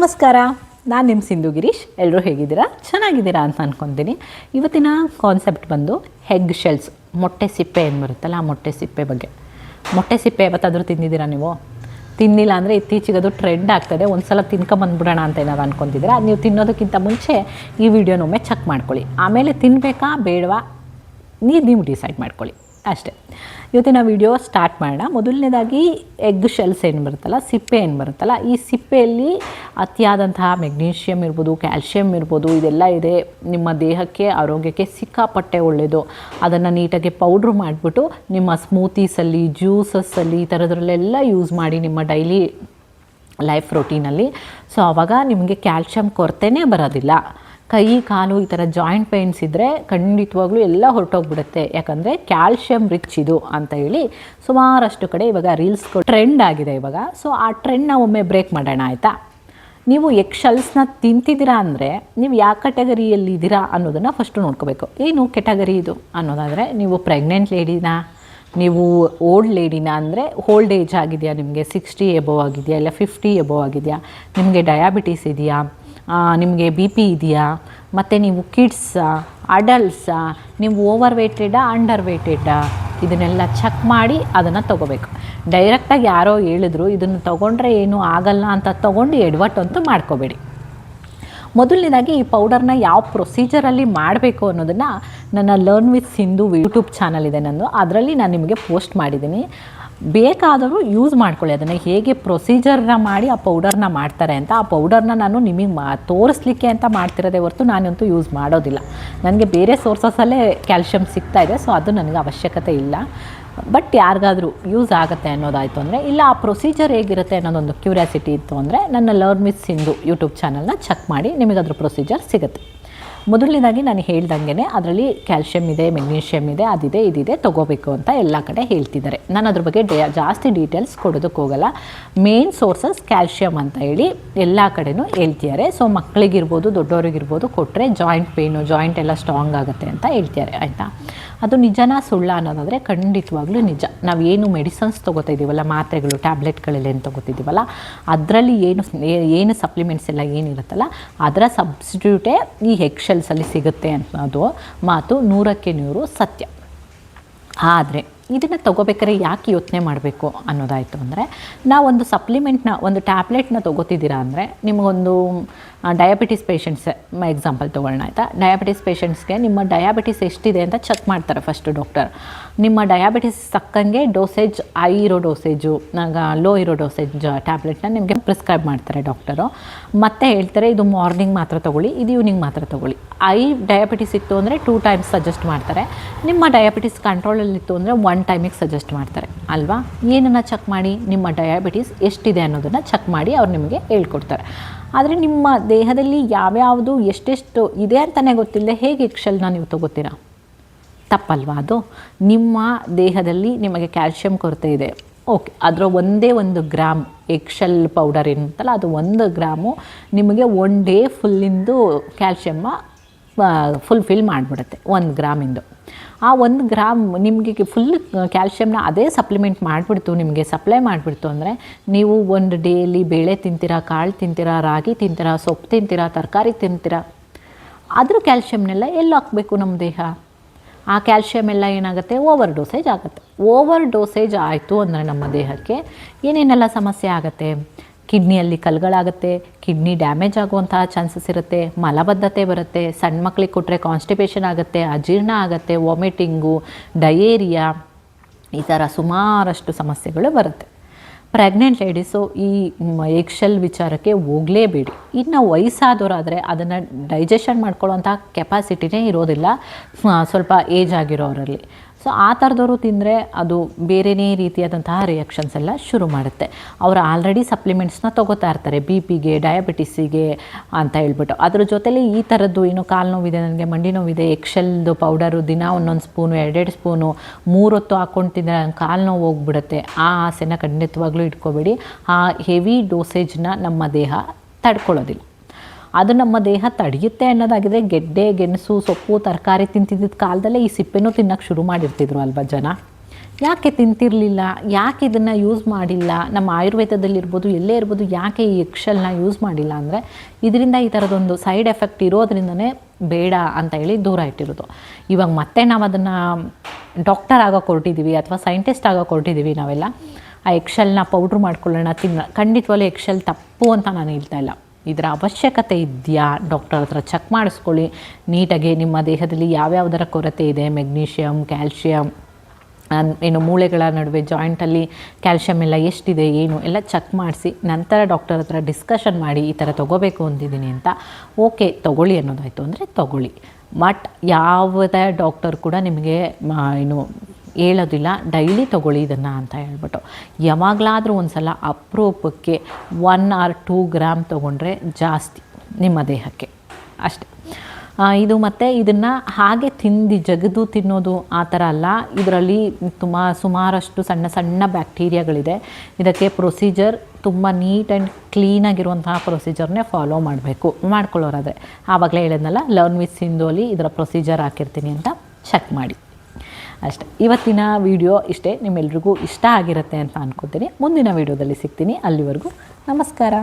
ನಮಸ್ಕಾರ, ನಾನು ನಿಮ್ಮ ಸಿಂಧು ಗಿರೀಶ್. ಎಲ್ಲರೂ ಹೇಗಿದ್ದೀರಾ? ಚೆನ್ನಾಗಿದ್ದೀರಾ ಅಂತ ಅಂದ್ಕೊತೀನಿ. ಇವತ್ತಿನ ಕಾನ್ಸೆಪ್ಟ್ ಬಂದು ಹೆಗ್ ಶೆಲ್ಸ್, ಮೊಟ್ಟೆ ಸಿಪ್ಪೆ ಏನು ಬರುತ್ತಲ್ಲ ಆ ಮೊಟ್ಟೆ ಸಿಪ್ಪೆ ಬಗ್ಗೆ. ಮೊಟ್ಟೆ ಸಿಪ್ಪೆ ಯಾವತ್ತಾದರೂ ತಿಂದಿದ್ದೀರಾ ನೀವು? ತಿನ್ನಿಲ್ಲ ಅಂದರೆ ಇತ್ತೀಚೆಗೆ ಅದು ಟ್ರೆಂಡ್ ಆಗ್ತದೆ. ಒಂದು ಸಲ ತಿನ್ಕೊಂಬಂದ್ಬಿಡೋಣ ಅಂತ ಏನಾದ್ರು ಅಂದ್ಕೊತಿದ್ದೀರಾ? ನೀವು ತಿನ್ನೋದಕ್ಕಿಂತ ಮುಂಚೆ ಈ ವಿಡಿಯೋನೊಮ್ಮೆ ಚೆಕ್ ಮಾಡ್ಕೊಳ್ಳಿ. ಆಮೇಲೆ ತಿನ್ನಬೇಕಾ ಬೇಡವಾ ನೀವು ಡಿಸೈಡ್ ಮಾಡ್ಕೊಳ್ಳಿ ಅಷ್ಟೇ. ಇವತ್ತಿನ ವಿಡಿಯೋ ಸ್ಟಾರ್ಟ್ ಮಾಡೋಣ. ಮೊದಲನೇದಾಗಿ ಎಗ್ ಶೆಲ್ಸ್ ಏನು ಬರುತ್ತಲ್ಲ, ಸಿಪ್ಪೆ ಏನು ಬರುತ್ತಲ್ಲ, ಈ ಸಿಪ್ಪೆಯಲ್ಲಿ ಅತಿಯಾದಂತಹ ಮೆಗ್ನೀಷಿಯಮ್ ಇರ್ಬೋದು, ಕ್ಯಾಲ್ಶಿಯಮ್ ಇರ್ಬೋದು, ಇದೆಲ್ಲ ಇದೆ. ನಿಮ್ಮ ದೇಹಕ್ಕೆ, ಆರೋಗ್ಯಕ್ಕೆ ಸಿಕ್ಕಾಪಟ್ಟೆ ಒಳ್ಳೆಯದು. ಅದನ್ನು ನೀಟಾಗಿ ಪೌಡ್ರ್ ಮಾಡಿಬಿಟ್ಟು ನಿಮ್ಮ ಸ್ಮೂತೀಸಲ್ಲಿ, ಜ್ಯೂಸಸ್ಸಲ್ಲಿ ಈ ಥರದ್ರಲ್ಲೆಲ್ಲ ಯೂಸ್ ಮಾಡಿ ನಿಮ್ಮ ಡೈಲಿ ಲೈಫ್ ರೊಟೀನಲ್ಲಿ. ಸೊ ಆವಾಗ ನಿಮಗೆ ಕ್ಯಾಲ್ಶಿಯಮ್ ಕೊರತೆನೇ ಬರೋದಿಲ್ಲ. ಕೈ ಕಾಲು ಈ ಥರ ಜಾಯಿಂಟ್ ಪೇಯ್ನ್ಸ್ ಇದ್ದರೆ ಖಂಡಿತವಾಗ್ಲೂ ಎಲ್ಲ ಹೊರಟೋಗ್ಬಿಡುತ್ತೆ. ಯಾಕಂದರೆ ಕ್ಯಾಲ್ಶಿಯಮ್ ರಿಚ್ ಇದು ಅಂತ ಹೇಳಿ ಸುಮಾರಷ್ಟು ಕಡೆ ಇವಾಗ ರೀಲ್ಸ್ ಟ್ರೆಂಡ್ ಆಗಿದೆ ಇವಾಗ. ಸೊ ಆ ಟ್ರೆಂಡ್ನ ಒಮ್ಮೆ ಬ್ರೇಕ್ ಮಾಡೋಣ ಆಯಿತಾ. ನೀವು ಎಗ್ ಶೆಲ್ಸ್ನ ತಿಂತಿದ್ದೀರಾ ಅಂದರೆ ನೀವು ಯಾವ ಕ್ಯಾಟಗರಿಯಲ್ಲಿ ಇದ್ದೀರಾ ಅನ್ನೋದನ್ನು ಫಸ್ಟು ನೋಡ್ಕೋಬೇಕು. ಏನು ಕ್ಯಾಟಗರಿ ಇದು ಅನ್ನೋದಾದರೆ, ನೀವು ಪ್ರೆಗ್ನೆಂಟ್ ಲೇಡಿನಾ, ನೀವು ಓಲ್ಡ್ ಲೇಡಿನಾ, ಅಂದರೆ ಓಲ್ಡ್ ಏಜ್ ಆಗಿದೆಯಾ, ನಿಮಗೆ 60 ಎಬೋವ್ ಆಗಿದೆಯಾ, ಇಲ್ಲ 50 ಎಬೋವ್ ಆಗಿದೆಯಾ, ನಿಮಗೆ ಡಯಾಬಿಟೀಸ್ ಇದೆಯಾ, ನಿಮಗೆ ಬಿ ಪಿ ಇದೆಯಾ, ಮತ್ತು ನೀವು ಕಿಡ್ಸಾ, ಅಡಲ್ಟ್ಸಾ, ನೀವು ಓವರ್ ವೇಟೆಡಾ, ಅಂಡರ್ ವೇಟೆಡಾ, ಇದನ್ನೆಲ್ಲ ಚೆಕ್ ಮಾಡಿ ಅದನ್ನು ತೊಗೋಬೇಕು. ಡೈರೆಕ್ಟಾಗಿ ಯಾರೋ ಹೇಳಿದ್ರು ಇದನ್ನು ತೊಗೊಂಡ್ರೆ ಏನೂ ಆಗಲ್ಲ ಅಂತ ತೊಗೊಂಡು ಎಡವಟ್ಟಂತೂ ಮಾಡ್ಕೋಬೇಡಿ. ಮೊದಲನೇದಾಗಿ ಈ ಪೌಡರ್ನ ಯಾವ ಪ್ರೊಸೀಜರಲ್ಲಿ ಮಾಡಬೇಕು ಅನ್ನೋದನ್ನು ನನ್ನ learn with Sindhu YouTube channel ಇದೆ ನಂದು, ಅದರಲ್ಲಿ ನಾನು ನಿಮಗೆ ಪೋಸ್ಟ್ ಮಾಡಿದ್ದೀನಿ. ಬೇಕಾದರೂ ಯೂಸ್ ಮಾಡ್ಕೊಳ್ಳಿ. ಅದನ್ನು ಹೇಗೆ ಪ್ರೊಸೀಜರ್ನ ಮಾಡಿ ಆ ಪೌಡರ್ನ ಮಾಡ್ತಾರೆ ಅಂತ. ಆ ಪೌಡರ್ನ ನಾನು ನಿಮಗೆ ತೋರಿಸ್ಲಿಕ್ಕೆ ಅಂತ ಮಾಡ್ತಿರೋದೇ ಹೊರತು ನಾನಂತೂ ಯೂಸ್ ಮಾಡೋದಿಲ್ಲ. ನನಗೆ ಬೇರೆ ಸೋರ್ಸಸಲ್ಲೇ ಕ್ಯಾಲ್ಶಿಯಮ್ ಸಿಗ್ತಾಯಿದೆ, ಸೊ ಅದು ನನಗೆ ಅವಶ್ಯಕತೆ ಇಲ್ಲ. ಬಟ್ ಯಾರಿಗಾದರೂ ಯೂಸ್ ಆಗುತ್ತೆ ಅನ್ನೋದಾಯಿತು ಅಂದರೆ, ಇಲ್ಲ ಆ ಪ್ರೊಸೀಜರ್ ಹೇಗಿರುತ್ತೆ ಅನ್ನೋದೊಂದು ಕ್ಯೂರಿಯಾಸಿಟಿ ಇತ್ತು ಅಂದರೆ ನನ್ನ ಲರ್ನ್ ವಿತ್ ಸಿಂಧು ಯೂಟ್ಯೂಬ್ ಚಾನಲ್ನ ಚೆಕ್ ಮಾಡಿ ನಿಮಗೆ ಅದ್ರ ಪ್ರೊಸೀಜರ್ ಸಿಗುತ್ತೆ. ಮೊದಲನೇದಾಗಿ ನಾನು ಹೇಳ್ದಂಗೆ ಅದರಲ್ಲಿ ಕ್ಯಾಲ್ಶಿಯಮ್ ಇದೆ, ಮೆಗ್ನೀಷಿಯಮ್ ಇದೆ, ಅದಿದೆ ಇದಿದೆ, ತೊಗೋಬೇಕು ಅಂತ ಎಲ್ಲ ಕಡೆ ಹೇಳ್ತಿದ್ದಾರೆ. ನಾನು ಅದ್ರ ಬಗ್ಗೆ ಜಾಸ್ತಿ ಡೀಟೇಲ್ಸ್ ಕೊಡೋದಕ್ಕೆ ಹೋಗಲ್ಲ. ಮೇನ್ ಸೋರ್ಸಸ್ ಕ್ಯಾಲ್ಶಿಯಮ್ ಅಂತ ಹೇಳಿ ಎಲ್ಲ ಕಡೆನೂ ಹೇಳ್ತಿದ್ದಾರೆ. ಸೊ ಮಕ್ಕಳಿಗಿರ್ಬೋದು, ದೊಡ್ಡವರಿಗಿರ್ಬೋದು ಕೊಟ್ಟರೆ ಜಾಯಿಂಟ್ ಪೇಯ್ನು, ಜಾಯಿಂಟ್ ಎಲ್ಲ ಸ್ಟ್ರಾಂಗ್ ಆಗುತ್ತೆ ಅಂತ ಹೇಳ್ತಿದ್ದಾರೆ ಆಯಿತಾ. ಅದು ನಿಜನಾ ಸುಳ್ಳ ಅನ್ನೋದಾದರೆ ಖಂಡಿತವಾಗ್ಲೂ ನಿಜ. ನಾವು ಏನು ಮೆಡಿಸನ್ಸ್ ತೊಗೋತಾ ಇದ್ದೀವಲ್ಲ, ಮಾತ್ರೆಗಳು, ಟ್ಯಾಬ್ಲೆಟ್ಗಳೆಲ್ಲ ಏನು ತೊಗೋತಿದ್ದೀವಲ್ಲ, ಅದರಲ್ಲಿ ಏನು ಸಪ್ಲಿಮೆಂಟ್ಸ್ ಎಲ್ಲ ಏನಿರುತ್ತಲ್ಲ ಅದರ ಸಬ್ಸ್ಟಿಟ್ಯೂಟೇ ಈ ಎಗ್ ಶೆಲ್ಸಲ್ಲಿ ಸಿಗುತ್ತೆ ಅನ್ನೋದು ಮಾತು 100ಕ್ಕೆ 100 ಸತ್ಯ. ಆದರೆ ಇದನ್ನು ತೊಗೋಬೇಕಾದ್ರೆ ಯಾಕೆ ಯೋಚನೆ ಮಾಡಬೇಕು ಅನ್ನೋದಾಯಿತು ಅಂದರೆ, ನಾವೊಂದು ಸಪ್ಲಿಮೆಂಟ್ನ, ಒಂದು ಟ್ಯಾಬ್ಲೆಟ್ನ ತೊಗೋತಿದ್ದೀರಾ ಅಂದರೆ, ನಿಮಗೊಂದು ಡಯಾಬಿಟಿಸ್ ಪೇಷಂಟ್ಸ್ ಎಕ್ಸಾಂಪಲ್ ತೊಗೊಳ್ಳೋಣ ಆಯಿತಾ. ಡಯಾಬಿಟಿಸ್ ಪೇಷಂಟ್ಸ್ಗೆ ನಿಮ್ಮ ಡಯಾಬಿಟಿಸ್ ಎಷ್ಟಿದೆ ಅಂತ ಚೆಕ್ ಮಾಡ್ತಾರೆ ಫಸ್ಟು ಡಾಕ್ಟರ್. ನಿಮ್ಮ ಡಯಾಬಿಟಿಸ್ ತಕ್ಕಂಗೆ ಡೋಸೇಜ್, ಹೈ ಇರೋ ಡೋಸೇಜು, ಲೋ ಇರೋ ಡೋಸೇಜ್ ಟ್ಯಾಬ್ಲೆಟ್ನ ನಿಮಗೆ ಪ್ರಿಸ್ಕ್ರೈಬ್ ಮಾಡ್ತಾರೆ ಡಾಕ್ಟರು. ಮತ್ತು ಹೇಳ್ತಾರೆ ಇದು ಮಾರ್ನಿಂಗ್ ಮಾತ್ರ ತೊಗೊಳ್ಳಿ, ಇದು ಈವ್ನಿಂಗ್ ಮಾತ್ರ ತೊಗೊಳ್ಳಿ. ಹೈ ಡಯಾಬಿಟಿಸ್ ಇತ್ತು ಅಂದರೆ 2 ಟೈಮ್ಸ್ ಸಜೆಸ್ಟ್ ಮಾಡ್ತಾರೆ. ನಿಮ್ಮ ಡಯಾಬಿಟಿಸ್ ಕಂಟ್ರೋಲಲ್ಲಿತ್ತು ಅಂದರೆ 1 ಟೈಮಿಗೆ ಸಜೆಸ್ಟ್ ಮಾಡ್ತಾರೆ ಅಲ್ವಾ. ಏನನ್ನು ಚೆಕ್ ಮಾಡಿ? ನಿಮ್ಮ ಡಯಾಬಿಟಿಸ್ ಎಷ್ಟಿದೆ ಅನ್ನೋದನ್ನು ಚೆಕ್ ಮಾಡಿ ಅವ್ರು ನಿಮಗೆ ಹೇಳ್ಕೊಡ್ತಾರೆ. ಆದರೆ ನಿಮ್ಮ ದೇಹದಲ್ಲಿ ಯಾವ್ಯಾವುದು ಎಷ್ಟೆಷ್ಟು ಇದೆ ಅಂತಲೇ ಗೊತ್ತಿಲ್ಲದೆ ಹೇಗೆ ಎಗ್ ಶೆಲ್ನ ನೀವು ತೊಗೋತೀರಾ? ತಪ್ಪಲ್ವಾ ಅದು? ನಿಮ್ಮ ದೇಹದಲ್ಲಿ ನಿಮಗೆ ಕ್ಯಾಲ್ಶಿಯಂ ಕೊರತೆ ಇದೆ, ಓಕೆ, ಅದರ ಒಂದೇ 1 ಗ್ರಾಮ್ ಎಗ್ ಶೆಲ್ ಪೌಡರ್ ಏನುಂಟಲ್ಲ ಅದು 1 ಗ್ರಾಮು ನಿಮಗೆ 1 ಡೇ ಫುಲ್ಲಿಂದು ಕ್ಯಾಲ್ಶಿಯಮ್ಮ ಫುಲ್ಫಿಲ್ ಮಾಡಿಬಿಡುತ್ತೆ 1 ಗ್ರಾಮಿಂದು. ಆ 1 ಗ್ರಾಮ್ ನಿಮಗೆ ಫುಲ್ ಕ್ಯಾಲ್ಶಿಯಮ್ನ ಅದೇ ಸಪ್ಲಿಮೆಂಟ್ ಮಾಡಿಬಿಡ್ತು, ನಿಮಗೆ ಸಪ್ಲೈ ಮಾಡಿಬಿಡ್ತು ಅಂದರೆ, ನೀವು ಒಂದು ಡೇಲಿ ಬೇಳೆ ತಿಂತೀರಾ, ಕಾಳು ತಿಂತೀರಾ, ರಾಗಿ ತಿಂತೀರಾ, ಸೊಪ್ಪು ತಿಂತೀರಾ, ತರಕಾರಿ ತಿಂತೀರಾ, ಅದ್ರ ಕ್ಯಾಲ್ಶಿಯಮ್ನೆಲ್ಲ ಎಲ್ಲಿ ಹಾಕಬೇಕು ನಮ್ಮ ದೇಹ? ಆ ಕ್ಯಾಲ್ಶಿಯಮ್ ಎಲ್ಲ ಏನಾಗುತ್ತೆ? ಓವರ್ ಡೋಸೇಜ್ ಆಗುತ್ತೆ. ಓವರ್ ಡೋಸೇಜ್ ಆಯಿತು ಅಂದರೆ ನಮ್ಮ ದೇಹಕ್ಕೆ ಏನೇನೆಲ್ಲ ಸಮಸ್ಯೆ ಆಗುತ್ತೆ? ಕಿಡ್ನಿಯಲ್ಲಿ ಕಲ್ಗಳಾಗುತ್ತೆ, ಕಿಡ್ನಿ ಡ್ಯಾಮೇಜ್ ಆಗುವಂತಹ ಚಾನ್ಸಸ್ ಇರುತ್ತೆ, ಮಲಬದ್ಧತೆ ಬರುತ್ತೆ, ಸಣ್ಣ ಮಕ್ಕಳಿಗೆ ಕೊಟ್ಟರೆ ಕಾನ್ಸ್ಟಿಪೇಷನ್ ಆಗುತ್ತೆ, ಅಜೀರ್ಣ ಆಗುತ್ತೆ, ವಾಮಿಟಿಂಗು, ಡಯೇರಿಯಾ, ಈ ಥರ ಸುಮಾರಷ್ಟು ಸಮಸ್ಯೆಗಳು ಬರುತ್ತೆ. ಪ್ರೆಗ್ನೆಂಟ್ ಲೇಡೀಸು ಈ ಎಗ್ ಶೆಲ್ ವಿಚಾರಕ್ಕೆ ಹೋಗಲೇಬೇಡಿ. ಇನ್ನು ವಯಸ್ಸಾದವರಾದರೆ ಅದನ್ನು ಡೈಜೆಷನ್ ಮಾಡ್ಕೊಳ್ಳೋಂಥ ಕೆಪಾಸಿಟಿನೇ ಇರೋದಿಲ್ಲ ಸ್ವಲ್ಪ ಏಜ್ ಆಗಿರೋರಲ್ಲಿ. ಸೊ ಆ ಥರದವರು ತಿಂದರೆ ಅದು ಬೇರೆಯೇ ರೀತಿಯಾದಂತಹ ರಿಯಾಕ್ಷನ್ಸ್ ಎಲ್ಲ ಶುರು ಮಾಡುತ್ತೆ. ಅವರು ಆಲ್ರೆಡಿ ಸಪ್ಲಿಮೆಂಟ್ಸ್ನ ತೊಗೋತಾ ಇರ್ತಾರೆ ಬಿ ಪಿಗೆ, ಡಯಾಬಿಟಿಸಿಗೆ ಅಂತ ಹೇಳ್ಬಿಟ್ಟು. ಅದ್ರ ಜೊತೆಲಿ ಈ ಥರದ್ದು ಏನು ಕಾಲು ನೋವಿದೆ, ನನಗೆ ಮಂಡಿ ನೋವಿದೆ, ಎಗ್ ಶೆಲ್ದು ಪೌಡರು ದಿನ 1 ಸ್ಪೂನು, 2 ಸ್ಪೂನು 3 ಹೊತ್ತು ಹಾಕ್ಕೊಂಡು ತಿಂದರೆ ನನ್ನ ಕಾಲು ನೋವು ಹೋಗ್ಬಿಡುತ್ತೆ. ಆ ಆಸೆನ ಖಂಡಿತವಾಗ್ಲೂ ಇಟ್ಕೋಬೇಡಿ. ಆ ಹೆವಿ ಡೋಸೇಜ್ನ ನಮ್ಮ ದೇಹ ತಡ್ಕೊಳ್ಳೋದಿಲ್ಲ. ಅದು ನಮ್ಮ ದೇಹ ತಡೆಯುತ್ತೆ ಅನ್ನೋದಾಗಿದ್ರೆ ಗೆಡ್ಡೆ, ಗೆಣಸು, ಸೊಪ್ಪು, ತರಕಾರಿ ತಿಂತಿದ್ದ ಕಾಲದಲ್ಲೇ ಈ ಸಿಪ್ಪೆನೂ ತಿನ್ನೋಕ್ಕೆ ಶುರು ಮಾಡಿರ್ತಿದ್ರು ಅಲ್ವಾ ಜನ. ಯಾಕೆ ತಿಂತಿರಲಿಲ್ಲ, ಯಾಕೆ ಇದನ್ನು ಯೂಸ್ ಮಾಡಿಲ್ಲ, ನಮ್ಮ ಆಯುರ್ವೇದದಲ್ಲಿರ್ಬೋದು ಎಲ್ಲೇ ಇರ್ಬೋದು ಯಾಕೆ ಈ ಎಗ್ಶೆಲ್ನ ಯೂಸ್ ಮಾಡಿಲ್ಲ ಅಂದರೆ ಇದರಿಂದ ಈ ಥರದೊಂದು ಸೈಡ್ ಎಫೆಕ್ಟ್ ಇರೋದ್ರಿಂದನೇ ಬೇಡ ಅಂತ ಹೇಳಿ ದೂರ ಇಟ್ಟಿರೋದು. ಇವಾಗ ಮತ್ತೆ ನಾವು ಅದನ್ನು ಡಾಕ್ಟರ್ ಆಗೋಕೆ ಹೊರಟಿದ್ದೀವಿ ಅಥವಾ ಸೈಂಟಿಸ್ಟ್ ಆಗೋಕೆ ಹೊರಟಿದ್ದೀವಿ ನಾವೆಲ್ಲ, ಆ ಎಗ್ಶೆಲ್ನ ಪೌಡ್ರ್ ಮಾಡ್ಕೊಳ್ಳೋಣ ಖಂಡಿತವಾಗ್ಲೂ ಎಗ್ಶೆಲ್ ತಪ್ಪು ಅಂತ ನಾನು ಹೇಳ್ತಾ ಇಲ್ಲ. ಇದರ ಅವಶ್ಯಕತೆ ಇದೆಯಾ, ಡಾಕ್ಟರ್ ಹತ್ರ ಚೆಕ್ ಮಾಡಿಸ್ಕೊಳ್ಳಿ ನೀಟಾಗಿ. ನಿಮ್ಮ ದೇಹದಲ್ಲಿ ಯಾವ್ಯಾವುದರ ಕೊರತೆ ಇದೆ, ಮೆಗ್ನೀಷಿಯಮ್, ಕ್ಯಾಲ್ಶಿಯಮ್, ಏನು ಮೂಳೆಗಳ ನಡುವೆ ಜಾಯಿಂಟಲ್ಲಿ ಕ್ಯಾಲ್ಶಿಯಮ್ ಎಲ್ಲ ಎಷ್ಟಿದೆ ಏನು ಎಲ್ಲ ಚೆಕ್ ಮಾಡಿಸಿ ನಂತರ ಡಾಕ್ಟರ್ ಹತ್ರ ಡಿಸ್ಕಷನ್ ಮಾಡಿ ಈ ಥರ ತೊಗೋಬೇಕು ಅಂತಿದ್ದೀನಿ ಅಂತ. ಓಕೆ ತೊಗೊಳ್ಳಿ ಅನ್ನೋದಾಯಿತು ಅಂದರೆ ತೊಗೊಳ್ಳಿ. ಬಟ್ ಯಾವುದೇ ಡಾಕ್ಟರ್ ಕೂಡ ನಿಮಗೆ ಏನು ಹೇಳೋದಿಲ್ಲ ಡೈಲಿ ತೊಗೊಳ್ಳಿ ಇದನ್ನು ಅಂತ ಹೇಳ್ಬಿಟ್ಟು. ಯಾವಾಗಲಾದರೂ ಒಂದು ಸಲ ಅಪರೂಪಕ್ಕೆ 1 or 2 ಗ್ರಾಮ್ ತೊಗೊಂಡ್ರೆ ಜಾಸ್ತಿ ನಿಮ್ಮ ದೇಹಕ್ಕೆ ಅಷ್ಟೆ. ಇದು ಮತ್ತು ಇದನ್ನು ಹಾಗೆ ಜಗದು ತಿನ್ನೋದು ಆ ಥರ ಅಲ್ಲ. ಇದರಲ್ಲಿ ಸುಮಾರಷ್ಟು ಸಣ್ಣ ಸಣ್ಣ ಬ್ಯಾಕ್ಟೀರಿಯಾಗಳಿದೆ. ಇದಕ್ಕೆ ಪ್ರೊಸೀಜರ್ ತುಂಬ ನೀಟ್ ಆ್ಯಂಡ್ ಕ್ಲೀನಾಗಿರುವಂತಹ ಪ್ರೊಸೀಜರ್ನೇ ಫಾಲೋ ಮಾಡಬೇಕು ಮಾಡ್ಕೊಳ್ಳೋರಾದರೆ. ಆವಾಗಲೇ ಹೇಳಿದ್ನಲ್ಲ ಲರ್ನ್ ವಿತ್ ಸಿಂಧುವಲ್ಲಿ ಇದರ ಪ್ರೊಸೀಜರ್ ಹಾಕಿರ್ತೀನಿ ಅಂತ ಚೆಕ್ ಮಾಡಿ ಅಷ್ಟೆ. ಇವತ್ತಿನ ವಿಡಿಯೋ ಇಷ್ಟೇ. ನಿಮ್ಮೆಲ್ರಿಗೂ ಇಷ್ಟ ಆಗಿರುತ್ತೆ ಅಂತ ಅಂದ್ಕೊತೀನಿ. ಮುಂದಿನ ವಿಡಿಯೋದಲ್ಲಿ ಸಿಗ್ತೀನಿ. ಅಲ್ಲಿವರೆಗೂ ನಮಸ್ಕಾರ.